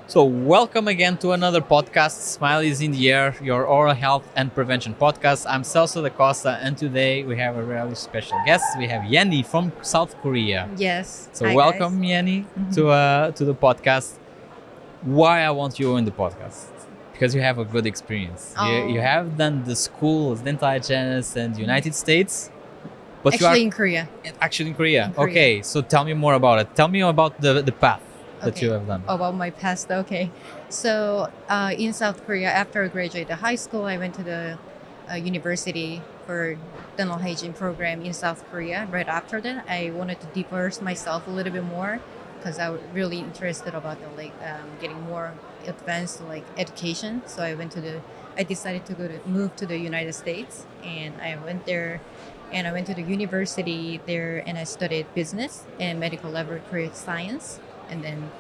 So, welcome again to another podcast, Smile is in the Air, your oral health and prevention podcast. I'm Celso da Costa, and today we have a really special guest. We have Yenny from South Korea. Yes. So, Hi, welcome, guys. Yenny, to the podcast. Why I want you in the podcast? Because you have a good experience. You Oh. have done the school, dental hygienist, in the United States, but Actually, you in Korea. are actually in Korea. In Korea. Okay, so tell me more about it. Tell me about the path that Okay. you have done. About my past. Okay. So, in South Korea, after I graduated high school, I went to the university for dental hygiene program in South Korea. Right after that, I wanted to diverse myself a little bit more because I was really interested about getting more advanced education. So I decided to move to the United States, and I went there. And I went to the university there, and I studied business and medical laboratory science. And then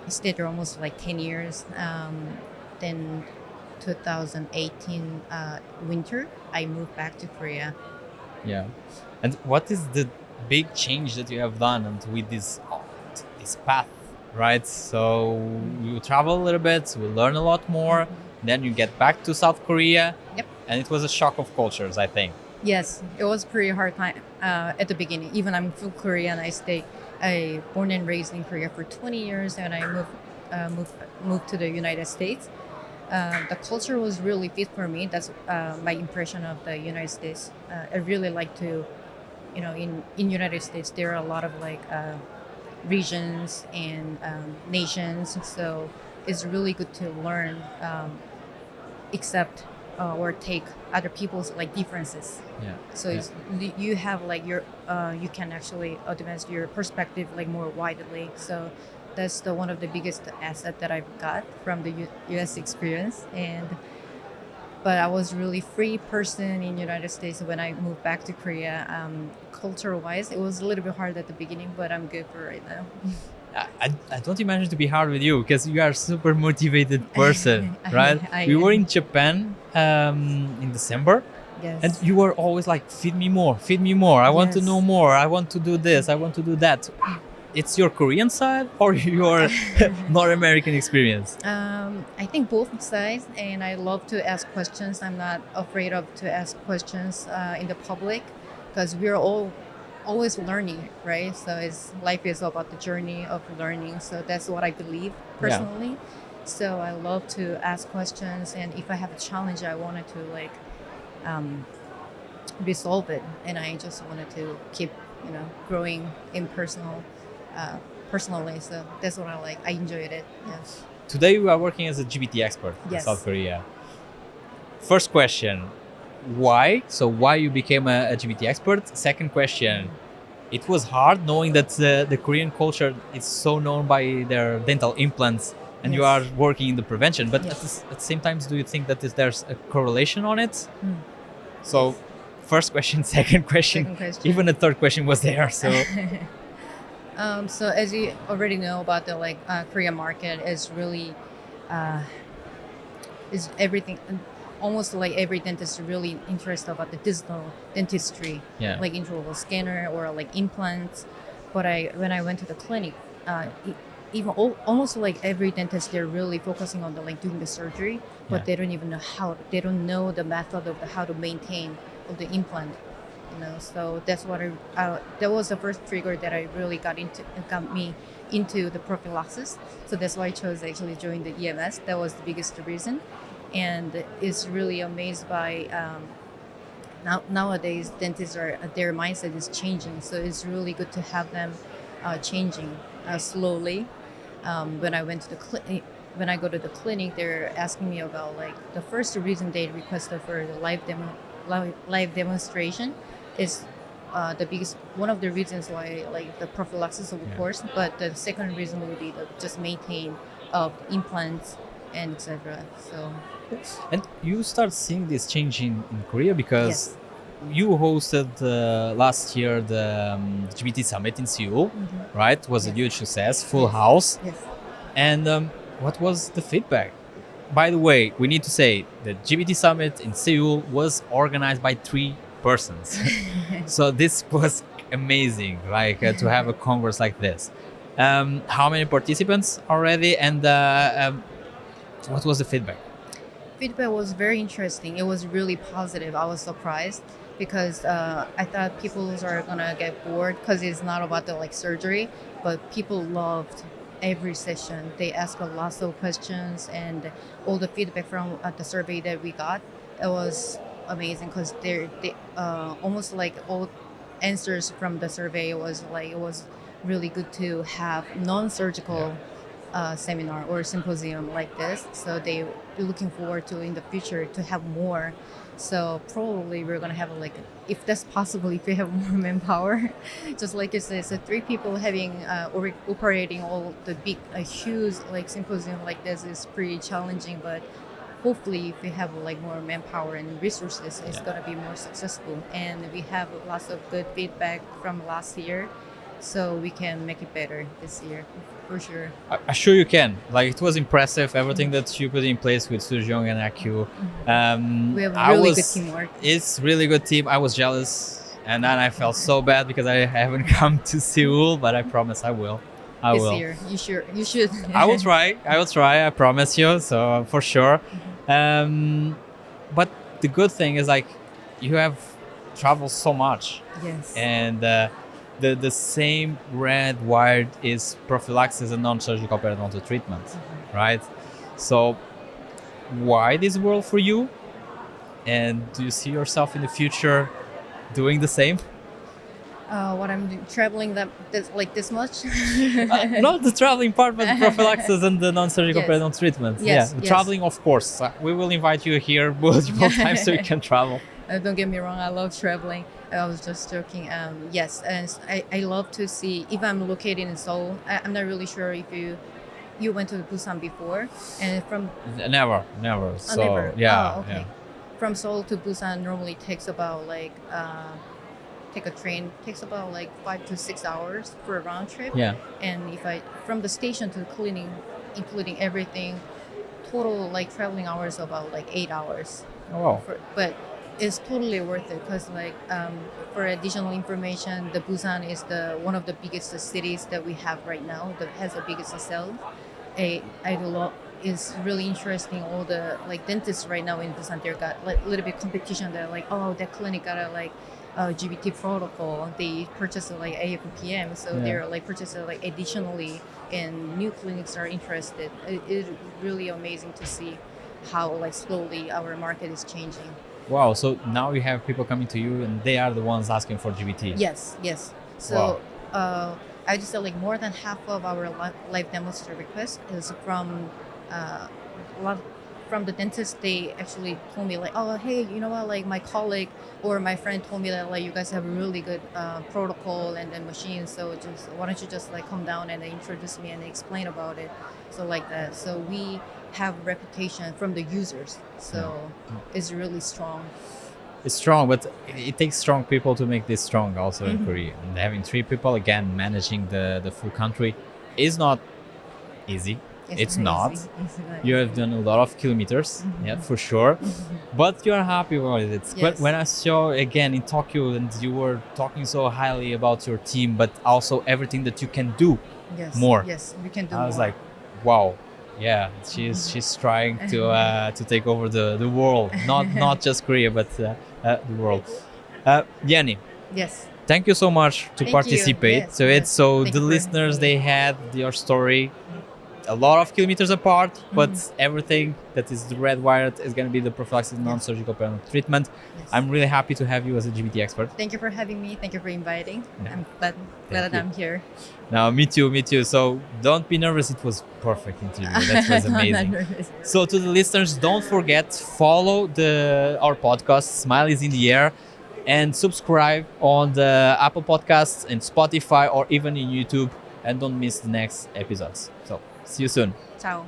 I stayed there almost like 10 years. Then 2018 winter, I moved back to Korea. Yeah. And what is the big change that you have done and with this path, right? So you travel a little bit, you learn a lot more, then you get back to South Korea. Yep. And it was a shock of cultures, I think. Yes, it was pretty hard time at the beginning. Even I'm from Korea, and I born and raised in Korea for 20 years, and I moved to the United States. The culture was really fit for me. That's my impression of the United States. I really like to, in United States there are a lot of regions and nations, so it's really good to learn, accept or take other people's differences. Yeah. So you have you can actually advance your perspective more widely. So that's one of the biggest asset that I've got from the U.S. experience. But I was really free person in United States when I moved back to Korea. Culture-wise, it was a little bit hard at the beginning, but I'm good for right now. I don't imagine to be hard with you because you are a super motivated person, right? I We were am. in Japan in December. Yes. And you were always like, feed me more, feed me more. I want to Yes. know more. I want to do this. I want to do that. It's your Korean side or your North American experience? I think both sides, and I love to ask questions. I'm not afraid of to ask questions in the public because we're all always learning, right? So life is about the journey of learning. So that's what I believe personally. So I love to ask questions, and if I have a challenge, I wanted to resolve it, and I just wanted to keep growing in personally. So that's what I like. I enjoyed it. Yes. Today we are working as a GBT expert in Yes. South Korea. First question, why? So why you became a GBT expert? Second question, it was hard knowing that the Korean culture is so known by their dental implants and you Yes. are working in the prevention. But Yes. at the same time, do you think that there's a correlation on it? Mm. So first question, second question, Second question. even the third question was there. So So as you already know about the Korean market is really is everything. Almost like every dentist is really interested about the digital dentistry, yeah. like intraoral scanner or like implants. But when I went to the clinic, almost like every dentist, they're really focusing on doing the surgery, but Yeah. they don't even know they don't know the method of how to maintain of the implant. So that's what that was the first trigger that I really got me into the prophylaxis. So that's why I chose actually join the EMS. That was the biggest reason, and is really amazed by nowadays dentists their mindset is changing. So it's really good to have them changing slowly. When I went to the clinic. When I go to the clinic, they're asking me about the first reason they requested for the live demonstration is one of the reasons why the prophylaxis of Yeah. course, but the second reason will be just maintain of implants and etc. So And you start seeing this change in Korea because yes. you hosted last year the GBT Summit in Seoul, right? It was a Yes. huge success, full Yes. house. Yes. And what was the feedback? By the way, we need to say the GBT Summit in Seoul was organized by 3 persons. So this was amazing, to have a congress like this. How many participants already, and what was the feedback? Feedback was very interesting. It was really positive. I was surprised because I thought people are gonna get bored because it's not about the like surgery, but people loved every session. They asked a lots of questions, and all the feedback from the survey that we got, it was amazing because they almost like all answers from the survey was like it was really good to have non-surgical seminar or symposium like this. So they looking forward to in the future to have more. So probably we're gonna have like, if that's possible, if we have more manpower, just like you said, so 3 people having or operating all the big, huge like symposium like this is pretty challenging. But hopefully, if we have like more manpower and resources, it's gonna be more successful. And we have lots of good feedback from last year, so we can make it better this year for sure. I sure you can. Like, it was impressive, everything that you put in place with Sujong and Akyu. We have really good teamwork. It's really good team. I was jealous, and then I felt so bad because I haven't come to Seoul, but I promise I will. I This will. year, you should. I will try. I promise you. So for sure. But the good thing is, like, you have traveled so much, Yes. and the same red wired is prophylaxis and non-surgical periodontal treatment, right? So why this world for you? And do you see yourself in the future doing the same? What I'm traveling like this much. Not the traveling part, but the prophylaxis and the non-surgical Yes. periodontal treatment. Yes, The yes. traveling, of course. We will invite you here multiple times so you can travel. Don't get me wrong, I love traveling. I was just joking. Yes, and I love to see. If I'm located in Seoul, I'm not really sure if you went to Busan before, and from Never. So never. yeah, Oh, okay. yeah. From Seoul to Busan normally takes about like take a train takes about like 5 to 6 hours for a round trip. Yeah. And if I from the station to the clinic, including everything, total like traveling hours about like 8 hours. Oh, wow. But it's totally worth it because like for additional information, the Busan is the one of the biggest cities that we have right now that has the biggest cell. Is really interesting. All the like dentists right now in Busan, they got like a little bit competition. They're like, oh, that clinic got a like GBT protocol. They purchased like AFPM, so Yeah. they're like purchasing like additionally, and new clinics are interested. It's really amazing to see how like slowly our market is changing. Wow. So now you have people coming to you and they are the ones asking for GBT. Yes. So I just said like more than half of our live demonstration requests is from a lot from the dentist. They actually told me like, oh hey, you know what, like my colleague or my friend told me that like you guys have a really good protocol and machine, so just why don't you just like come down and introduce me and explain about it, so like that. So we have reputation from the users, so it's really strong. It's strong, but it takes strong people to make this strong also in Korea. And having 3 people, again, managing the full country is not easy. It's not. It's not You easy. have done a lot of kilometers, yeah, for sure. But you're happy about it. But Yes. when I saw again in Tokyo and you were talking so highly about your team, but also everything that you can do, Yes. more. Yes, we can do I was more. like, wow, yeah, she's trying to take over the world, not just Korea, but the world. Yanni, Yes. thank you so much to Thank you. participate. Yes, So yes. it's so Thank the you for listeners, having me. they had your story a lot of kilometers apart, but everything that is the red wired is going to be the prophylaxis non-surgical periodontal treatment. Yes. I'm really happy to have you as a GBT expert. Thank you for having me. Thank you for inviting. Yeah. I'm glad that you. I'm here. Now, me too. So don't be nervous. It was perfect interview. That was I'm not amazing. nervous. So to the listeners, don't forget, follow our podcast, Smile is in the Air, and subscribe on the Apple Podcasts and Spotify or even in YouTube, and don't miss the next episodes. So see you soon. Ciao.